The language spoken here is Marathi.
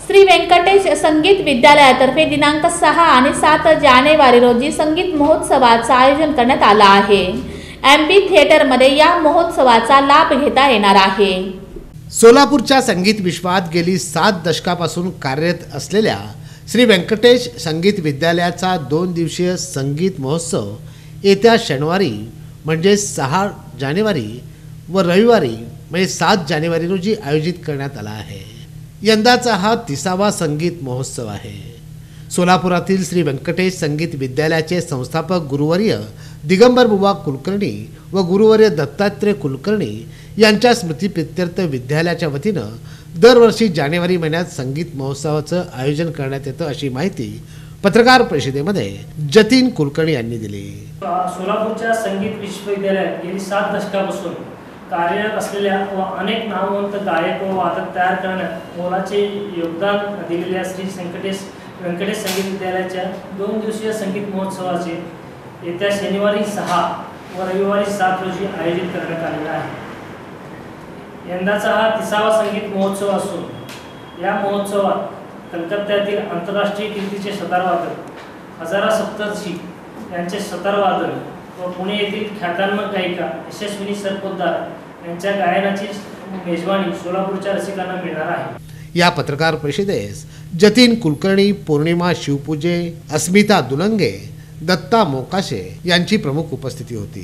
श्री व्यंकटेश संगीत विद्यालयातर्फे दिनांक 6 आणि 7 जानेवारी रोजी संगीत महोत्सवाचं आयोजन करण्यात आलं आहे। एमपी थिएटरमध्ये या महोत्सवाचा लाभ घेता येणार आहे। सोलापूरच्या संगीत विश्वात गेली 7 दशकापासून कार्यरत असलेल्या श्री व्यंकटेश संगीत विद्यालयाचा 2 दिवसीय संगीत महोत्सव येत्या शनिवारी म्हणजे 6 जानेवारी व रविवारी म्हणजे 7 जानेवारी रोजी आयोजित करण्यात आला आहे। यंदाचा हा 30वा संगीत महोत्सव आहे। सोलापुरातील श्री व्यंकटेश संगीत विद्यालयाचे संस्थापक गुरुवर्य दिगंबर बुवा कुलकर्णी व गुरुवर्य दत्तात्रय कुलकर्णी यांच्या स्मृतिप्रित्यर्थ विद्यालयाच्या वतीनं दरवर्षी जानेवारी महिन्यात संगीत महोत्सवाचं आयोजन करण्यात येतं अशी माहिती पत्रकार परिषदेमध्ये जतीन कुलकर्णी यांनी दिली। सोलापूरच्या संगीत विश्वविद्यालयात गेली 7 दशकापासून कार्यरत असलेल्या व अनेक नामवंत गायक व वादक तयार करण्यात मोलाचे योगदान दिलेल्या श्री व्यंकटेश संगीत विद्यालयाच्या 2 दिवसीय संगीत महोत्सवाचे येत्या शनिवारी 6 व रविवारी 7 रोजी आयोजित करण्यात आलेला आहे। यंदाचा हा 30वा संगीत महोत्सव असून या महोत्सवात कलकत्त्यातील आंतरराष्ट्रीय कीर्तीचे सतारवादक हजारा सप्तर्षी यांचे सतारवादन व पुणे येथील ख्यातनाम गायिका यशस्विनी सरपोतदार यांच्या गायनाची मेजवानी सोलापूरच्या रसिकांना मिळणार आहे। या पत्रकार परिषदेस जतीन कुलकर्णी, पौर्णिमा शिवपूजे, अस्मिता दुलंगे, दत्ता मोकाशे यांची प्रमुख उपस्थिती होती।